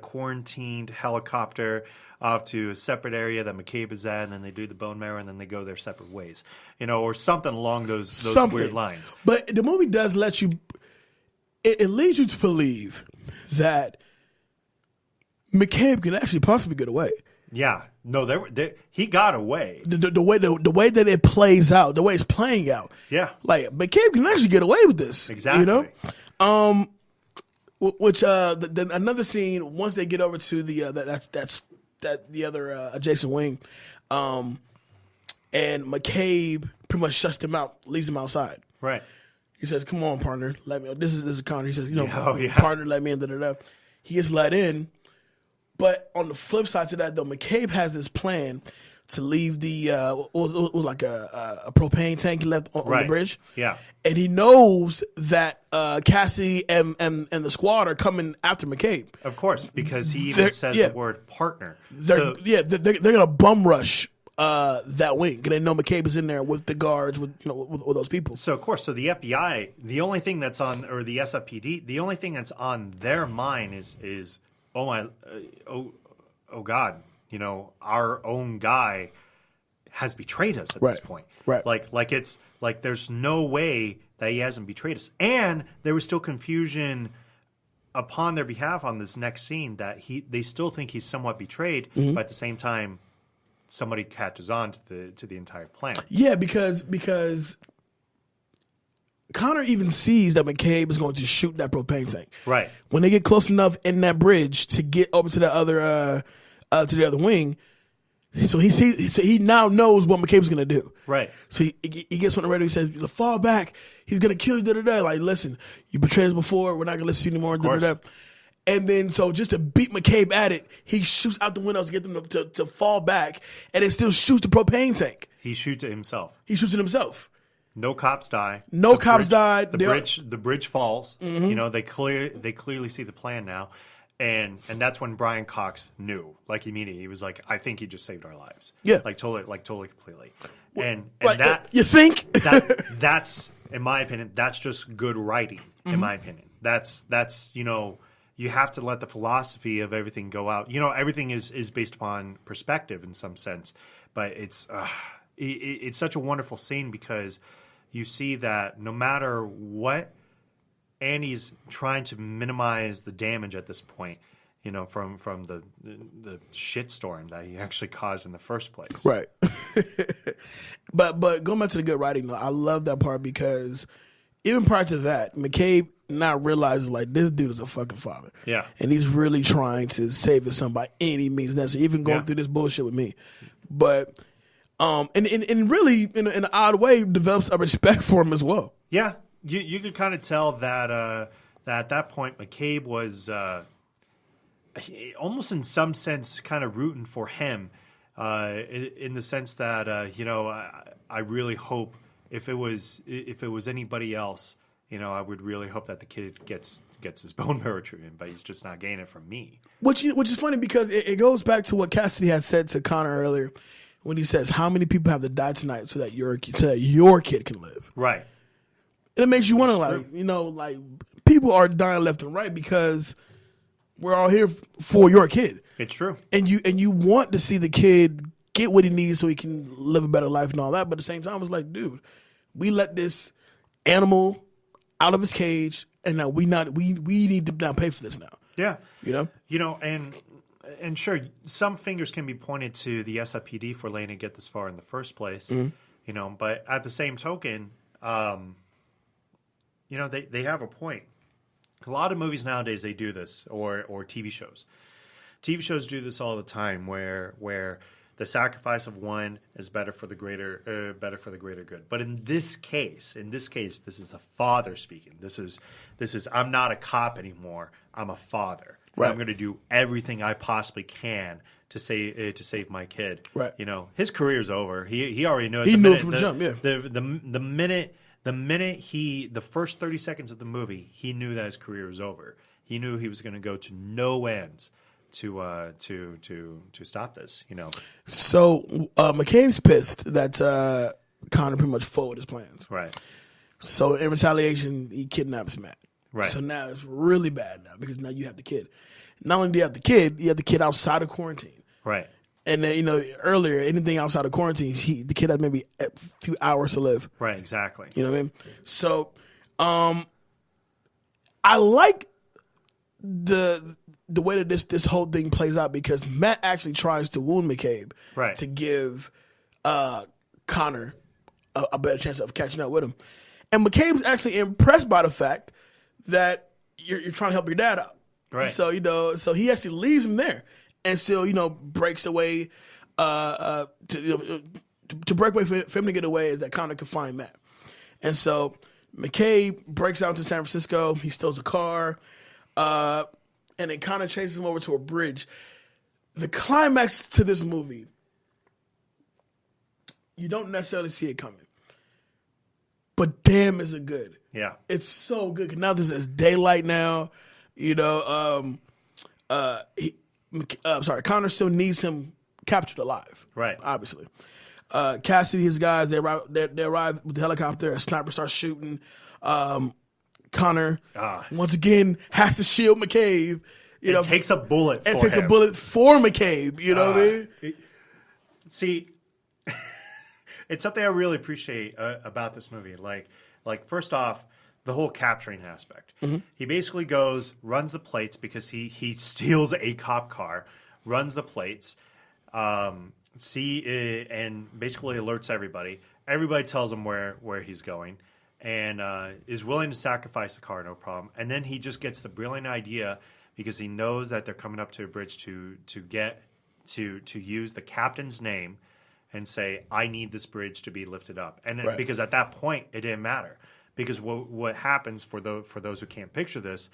quarantined helicopter off to a separate area that McCabe is at, and then they do the bone marrow, and then they go their separate ways, or something along those weird lines. But the movie does let you. It leads you to believe that McCabe can actually possibly get away. Yeah, no, he got away. The way that it plays out, the way it's playing out. Yeah, like McCabe can actually get away with this. Exactly. Which another scene once they get over to the other adjacent wing, and McCabe pretty much shuts them out, leaves them outside. Right. He says, "Come on, partner, let me." This is Connor. He says, partner, let me in." He gets let in. But on the flip side to that, though, McCabe has this plan to leave the it was like a propane tank left on the bridge. Yeah, and he knows that Cassie and the squad are coming after McCabe. Of course, because he even says the word partner. They're gonna bum rush that wing because they know McCabe is in there with the guards, with those people. So of course, the FBI, the only thing that's on, or the SFPD, the only thing that's on their mind is oh God, our own guy has betrayed us at this point. Right. Like it's like there's no way that he hasn't betrayed us. And there was still confusion upon their behalf on this next scene that they still think he's somewhat betrayed, but at the same time somebody catches on to the entire plan. Yeah, because Connor even sees that McCabe is going to shoot that propane tank. Right. When they get close enough in that bridge to get over to the other wing, so he now knows what McCabe's going to do. Right. So he gets on the radio. He says, "Fall back. He's going to kill you." Like, listen, you betrayed us before. We're not going to listen to you anymore. And then, so just to beat McCabe at it, he shoots out the windows to get them to fall back, and it still shoots the propane tank. He shoots it himself. No cops die. No cops died. The bridge falls. Mm-hmm. They clearly see the plan now, and that's when Brian Cox knew. Like immediately, he was like, "I think he just saved our lives." Yeah, totally, completely. And like, that you think that's in my opinion, that's just good writing. In my opinion, that's you have to let the philosophy of everything go out. Everything is based upon perspective in some sense, but it's such a wonderful scene because you see that no matter what, Andy's trying to minimize the damage at this point, from the shitstorm that he actually caused in the first place. Right. But going back to the good writing, though, I love that part because even prior to that, McCabe not realizing like this dude is a fucking father. Yeah. And he's really trying to save his son by any means necessary, even going through this bullshit with me. But and really in an odd way develops a respect for him as well. Yeah. You could kind of tell that at that point McCabe was almost in some sense kind of rooting for him in the sense that I really hope if it was anybody else, I would really hope that the kid gets his bone marrow treatment, but he's just not getting it from me. Which is funny because it goes back to what Cassidy had said to Connor earlier when he says, "How many people have to die tonight so that your kid can live?" Right. And it makes you wonder, like people are dying left and right because we're all here for your kid. It's true. And you want to see the kid get what he needs so he can live a better life and all that. But at the same time, it's like, dude, we let this animal out of his cage, and now we need to now pay for this now. Yeah. And sure, some fingers can be pointed to the SIPD for letting it get this far in the first place. Mm-hmm. But at the same token, they have a point. A lot of movies nowadays, they do this, or TV shows. TV shows do this all the time, where the sacrifice of one is better for the greater good. But in this case, this is a father speaking. This is I'm not a cop anymore. I'm a father. Right. I'm going to do everything I possibly can to save my kid. Right. His career's over. He already knew. He knew from the jump. Yeah. The minute the first 30 seconds of the movie, he knew that his career was over. He knew he was going to go to no ends to stop this. So McCabe's pissed that Connor pretty much forwarded his plans. Right. So in retaliation, he kidnaps Matt. Right. So now it's really bad now because now you have the kid. Not only do you have the kid outside of quarantine. Right. And then, earlier, anything outside of quarantine, the kid has maybe a few hours to live. Right, exactly. You know what I mean? So, I like the way that this whole thing plays out because Matt actually tries to wound McCabe to give Connor a better chance of catching up with him. And McCabe's actually impressed by the fact that you're trying to help your dad out. Right. So, so he actually leaves him there. And still, breaks away to break away for him to get away is that Connor could find Matt. And so McCabe breaks out to San Francisco. He steals a car, and then Connor chases him over to a bridge. The climax to this movie, you don't necessarily see it coming. But damn, is it good. Yeah. It's so good. Now this is daylight now. Connor still needs him captured alive. Right. Obviously. Cassidy, his guys, they arrive with the helicopter. A sniper starts shooting. Connor, once again, has to shield McCabe. It takes a bullet for him. It takes a bullet for McCabe. You know what I mean? See, it's something I really appreciate about this movie. Like first off, the whole capturing aspect. Mm-hmm. He basically runs the plates because he steals a cop car, runs the plates, and basically alerts everybody. Everybody tells him where he's going, and is willing to sacrifice the car, no problem. And then he just gets the brilliant idea because he knows that they're coming up to a bridge to use the captain's name and say, "I need this bridge to be lifted up," and because at that point it didn't matter. Because what happens for those who can't picture this,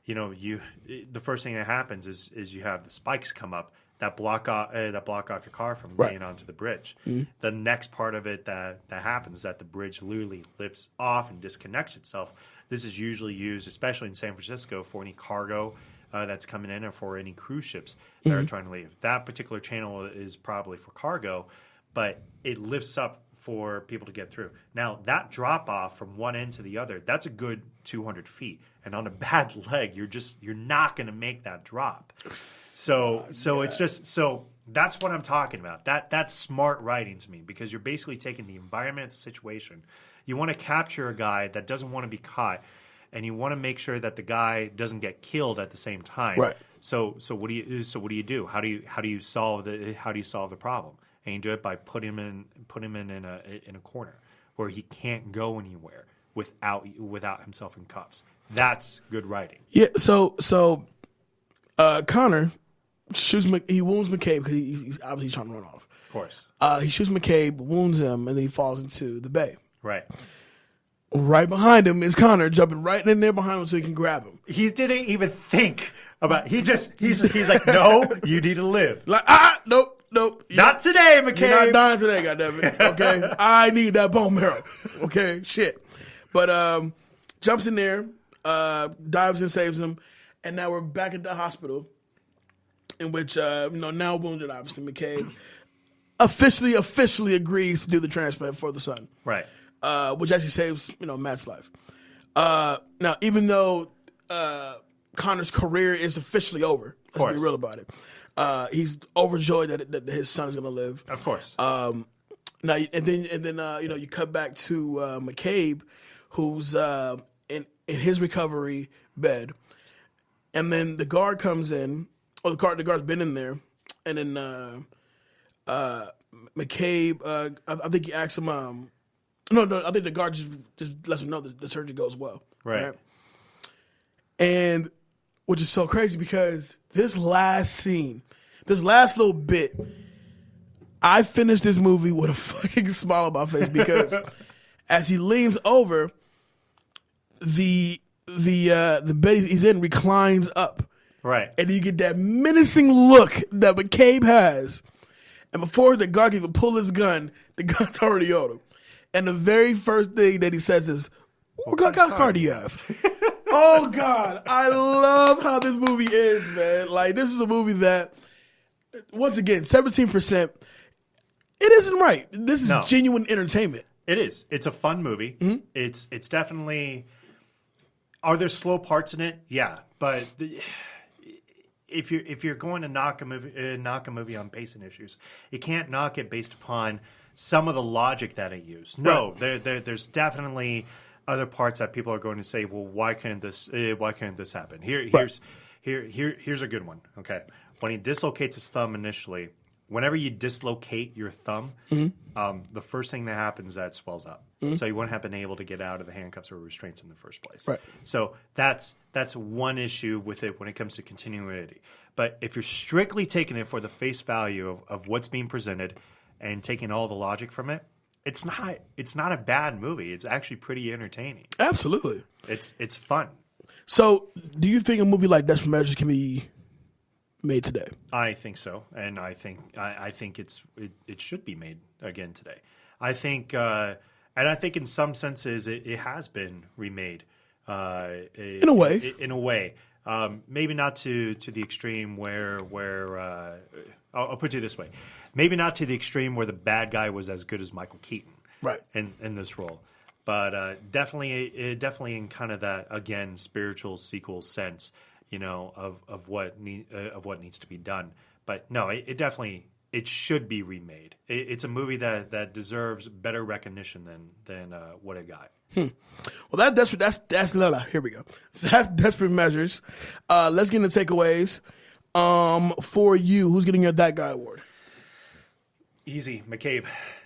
the first thing that happens is you have the spikes come up that block off your car from getting onto the bridge. Mm-hmm. The next part of it that happens is that the bridge literally lifts off and disconnects itself. This is usually used, especially in San Francisco, for any cargo that's coming in or for any cruise ships that are trying to leave. That particular channel is probably for cargo, but it lifts up for people to get through. Now, that drop off from one end to the other, that's a good 200 feet. And on a bad leg, you're not going to make that drop. So that's what I'm talking about. That's smart writing to me because you're basically taking the environment of the situation. You want to capture a guy that doesn't want to be caught, and you want to make sure that the guy doesn't get killed at the same time. Right. So what do you do? How do you solve the problem? And you do it by put him in a corner where he can't go anywhere without himself in cuffs. That's good writing. Yeah. So Connor he wounds McCabe because he's obviously trying to run off. Of course. He shoots McCabe, wounds him, and then he falls into the bay. Right. Right behind him is Connor jumping right in there behind him so he can grab him. He didn't even think about. He's like, no, you need to live. Like nope. Not today, McCabe. You're not dying today, goddammit. Okay, I need that bone marrow. Okay, shit. But jumps in there, dives and saves him, and now we're back at the hospital, in which now wounded, obviously McCabe officially agrees to do the transplant for the son. Right. Which actually saves Matt's life. Now, even though Connor's career is officially over, let's be real about it. He's overjoyed that his son's gonna live. Of course. Now and then you cut back to McCabe, who's in his recovery bed, and then the guard comes in, or the guard's been in there, and then McCabe, I think he asks him. No, I think the guard just lets him know that the surgery goes well. Right. And which is so crazy because this last scene, this last little bit, I finished this movie with a fucking smile on my face because as he leans over, the bed he's in reclines up. Right. And you get that menacing look that McCabe has. And before the guard can even pull his gun, the gun's already on him. And the very first thing that he says is, what kind of car do you have? Oh, God. I love how this movie ends, man. Like, this is a movie that, once again, 17%, it isn't right. This is genuine entertainment. It is. It's a fun movie. Mm-hmm. It's definitely... Are there slow parts in it? Yeah. But if you're going to knock a movie on pacing issues, you can't knock it based upon some of the logic that it used. No, right. There's definitely other parts that people are going to say, well, why couldn't this happen? Here's a good one. Okay, when he dislocates his thumb initially, whenever you dislocate your thumb, the first thing that happens is that it swells up. Mm-hmm. So you wouldn't have been able to get out of the handcuffs or restraints in the first place. Right. So that's one issue with it when it comes to continuity. But if you're strictly taking it for the face value of what's being presented and taking all the logic from it, it's not a bad movie. It's actually pretty entertaining. Absolutely. It's fun. So, do you think a movie like Desperate Measures can be made today? I think so, and I think it should be made again today. I think in some senses it has been remade. In a way. In a way. Maybe not to the extreme where I'll put it this way. Maybe not to the extreme where the bad guy was as good as Michael Keaton, right? In this role, but definitely in kind of that again spiritual sequel sense, of what needs to be done. But no, it should be remade. It's a movie that deserves better recognition than what it got. Well, that's here we go. That's Desperate Measures. Let's get into takeaways. For you, who's getting your That Guy award? Easy, McCabe.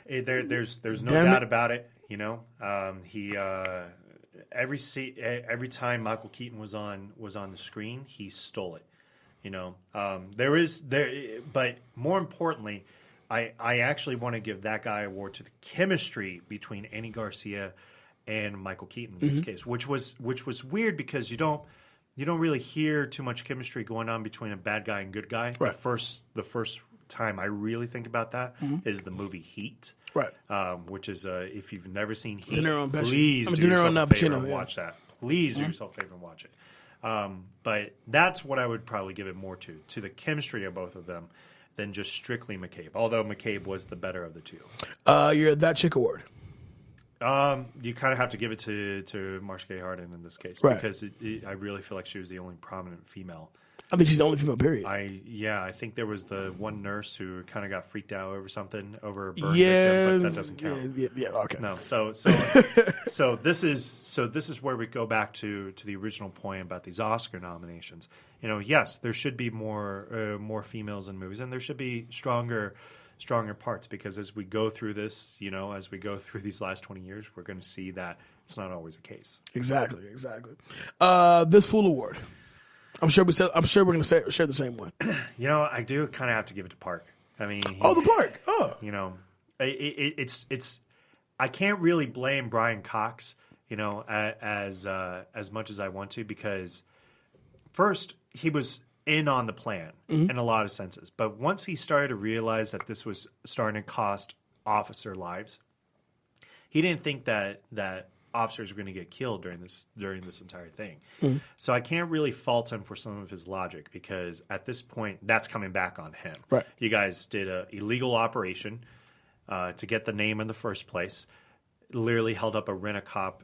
There's no doubt about it. He every time Michael Keaton was on the screen, he stole it. But more importantly, I actually want to give That Guy award to the chemistry between Andy Garcia and Michael Keaton in this case, which was weird because you don't really hear too much chemistry going on between a bad guy and good guy. Right. The first time I really think about that is the movie Heat, right? Which is if you've never seen Heat, please do yourself a favor and watch that. Please do yourself a favor and watch it. But that's what I would probably give it more to the chemistry of both of them than just strictly McCabe. Although McCabe was the better of the two. You're That Chick award. You kind of have to give it to Marcia Gay Harden in this case, right? Because I really feel like she was the only prominent female. I think she's the only female, period. I think there was the one nurse who kind of got freaked out over something, over a burn victim, but that doesn't count. Yeah, okay. No, so this is where we go back to the original point about these Oscar nominations. Yes, there should be more females in movies, and there should be stronger stronger parts, because as we go through this, as we go through these last 20 years, we're going to see that it's not always the case. Exactly. This Fool Award. I'm sure we're going to share the same one. I do kind of have to give it to Park. I mean, the Park. Oh, it's. I can't really blame Brian Cox, as much as I want to, because first he was in on the plan in a lot of senses, but once he started to realize that this was starting to cost officer lives, he didn't think that officers were going to get killed during this entire thing. So I can't really fault him for some of his logic, because at this point that's coming back on him. Right. You guys did an illegal operation to get the name in the first place. Literally held up a rent-a-cop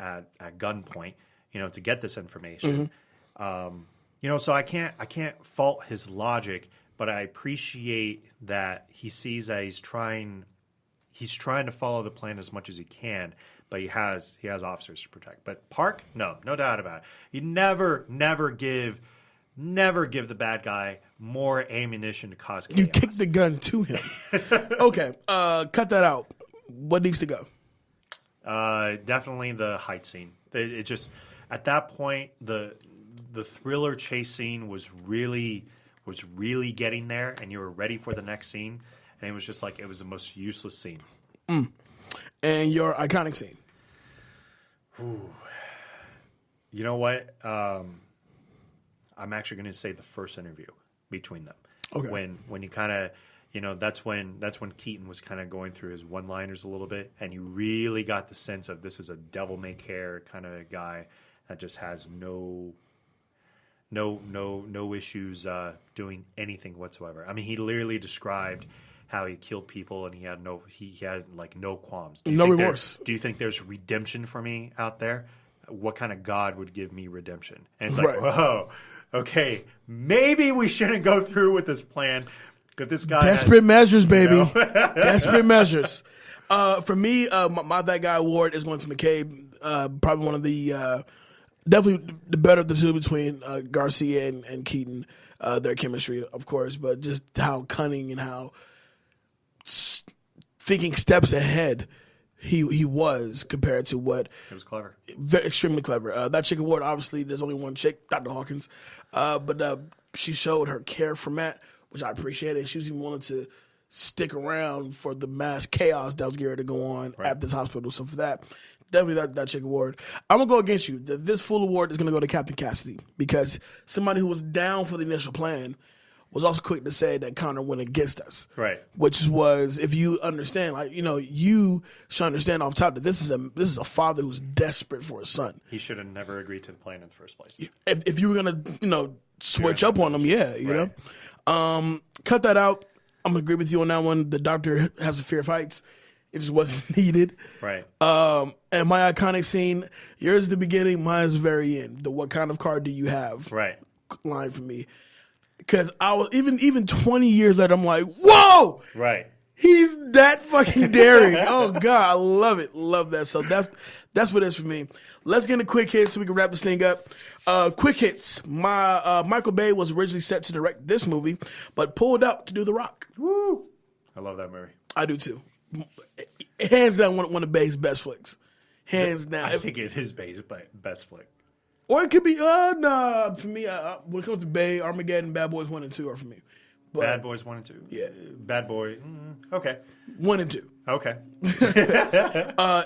at gunpoint, to get this information. So I can't fault his logic, but I appreciate that he sees that he's trying to follow the plan as much as he can, but he has officers to protect. But Park, no doubt about it. You never give the bad guy more ammunition to cause chaos. You kick the gun to him. Okay, cut that out. What needs to go? Definitely the height scene. It just, at that point, the thriller chase scene was really getting there, and you were ready for the next scene, and it was just like, it was the most useless scene. And your iconic scene? Ooh. You know what? I'm actually going to say the first interview between them. Okay. When you kind of, that's when Keaton was kind of going through his one-liners a little bit, and you really got the sense of this is a devil-may-care kind of guy that just has no issues doing anything whatsoever. I mean, he literally described how he killed people, and he had no qualms. No remorse. Do you think there's redemption for me out there? What kind of God would give me redemption? And it's like, whoa, okay, maybe we shouldn't go through with this plan. But this guy desperate measures, baby. Desperate measures. For me, my That Guy award is going to McCabe. Probably one of the definitely the better of the two between Garcia and Keaton. Their chemistry, of course, but just how cunning and how thinking steps ahead he was compared to what it was clever, extremely clever. That chick award, obviously, there's only one chick, Dr. Hawkins, but she showed her care for Matt, which I appreciated. She was even willing to stick around for the mass chaos that was getting ready to go on at this hospital. So for that, definitely that chick award. I'm going to go against you. This Fool award is going to go to Captain Cassidy, because somebody who was down for the initial plan was also quick to say that Connor went against us. Right. Which was, if you understand, you should understand off top that this is a father who's desperate for his son. He should have never agreed to the plan in the first place. If you were going to, switch up on him, you know. Cut that out. I'm going to agree with you on that one. The doctor has a fear of heights. It just wasn't needed. Right. And my iconic scene, yours is the beginning, mine's the very end. The what kind of car do you have? Right. Line for me. Because I was even 20 years later, I'm like, whoa! Right. He's that fucking daring. Oh God, I love it. Love that. So that's what it is for me. Let's get into quick hits so we can wrap this thing up. Quick hits. Michael Bay was originally set to direct this movie, but pulled out to do The Rock. Woo! I love that movie. I do too. Hands down, one of Bay's best flicks. Hands down. I think it is Bay's best flick. Or it could be, nah, for me, when it comes to Bay, Armageddon, Bad Boys 1 and 2 are for me. But, Bad Boys 1 and 2? Yeah. Bad Boy, okay. 1 and 2. Okay.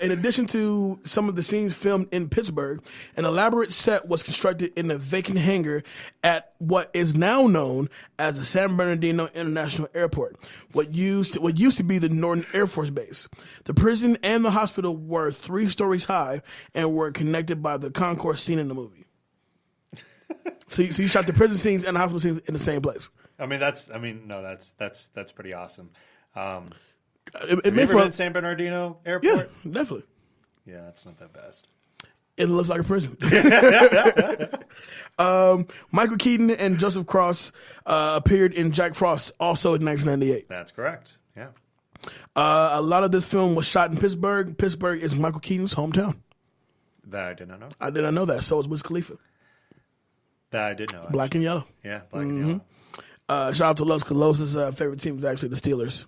In addition to some of the scenes filmed in Pittsburgh, an elaborate set was constructed in a vacant hangar at what is now known as the San Bernardino International Airport, what used to be the Norton Air Force Base. The prison and the hospital were 3 stories high and were connected by the concourse seen in the movie. So you shot the prison scenes and the hospital scenes in the same place. That's pretty awesome. It have you ever been in San Bernardino Airport? Yeah, definitely. Yeah, that's not that best. It looks like a prison. Michael Keaton and Joseph Cross appeared in Jack Frost, also in 1998. That's correct. Yeah. A lot of this film was shot in Pittsburgh. Pittsburgh is Michael Keaton's hometown. That I did not know. I did not know that. So is Wiz Khalifa. That I did know. Black and yellow. Yeah, black and yellow. Shout out to Los Colosos. Favorite team is actually the Steelers.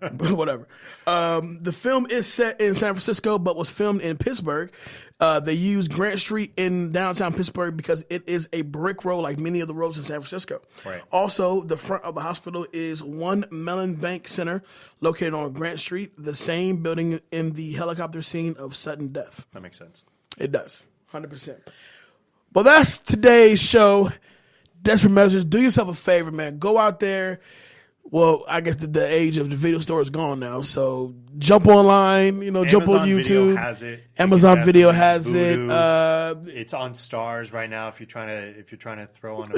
But whatever. The film is set in San Francisco, but was filmed in Pittsburgh. They used Grant Street in downtown Pittsburgh because it is a brick road like many of the roads in San Francisco. Right. Also, the front of the hospital is One Mellon Bank Center located on Grant Street, the same building in the helicopter scene of sudden death. That makes sense. It does. 100%. Well, that's today's show. Desperate Measures. Do yourself a favor, man. Go out there. Well, I guess the age of the video store is gone now. So jump online, jump on YouTube. Video has it. Amazon Video has Voodoo. it. It's on Stars right now. If you're trying to throw on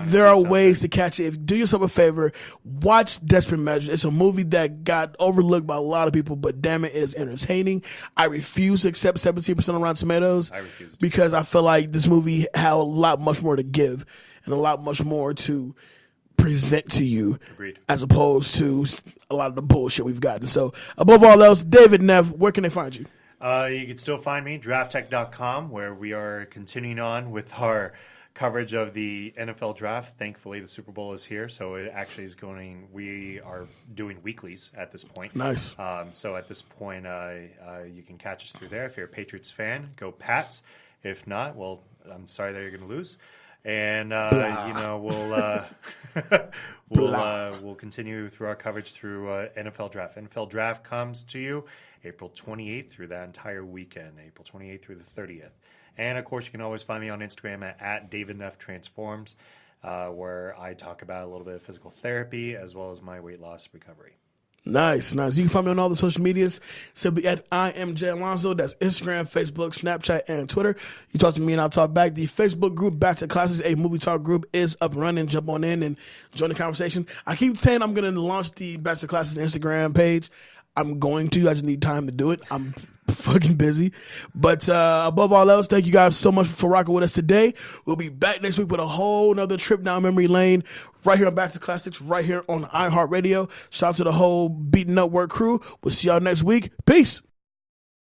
there are ways to catch it. Do yourself a favor. Watch Desperate Measures. It's a movie that got overlooked by a lot of people, but damn it is entertaining. I refuse to accept 17% on Rotten Tomatoes. I refuse to. Because I feel like this movie had a lot much more to give and a lot much more to present to you. Agreed. As opposed to a lot of the bullshit we've gotten. So above all else, David Neff, where can they find you? You can still find me, drafttech.com, where we are continuing on with our coverage of the NFL draft. Thankfully, the Super Bowl is here, so it actually is going. We are doing weeklies at this point. Nice. So at this point, you can catch us through there. If you're a Patriots fan, go Pats. If not, well, I'm sorry that you're going to lose. And we'll continue through our coverage through NFL Draft. NFL Draft comes to you April 28th through that entire weekend, April 28th through the 30th. And of course, you can always find me on Instagram at David Neff Transforms, where I talk about a little bit of physical therapy as well as my weight loss recovery. Nice. You can find me on all the social medias simply at I am Jay Alonzo. That's Instagram, Facebook, Snapchat, and Twitter. You talk to me and I'll talk back. The Facebook group, Back to Classics, a movie talk group, is up and running. Jump on in and join the conversation. I keep saying I'm going to launch the Back to Classics Instagram page. I'm going to. I just need time to do it. I'm fucking busy. But above all else, thank you guys so much for rocking with us today. We'll be back next week with a whole nother trip down memory lane right here on Back to Classics, right here on iHeartRadio. Shout out to the whole Beating Up Work crew. We'll see y'all next week. Peace.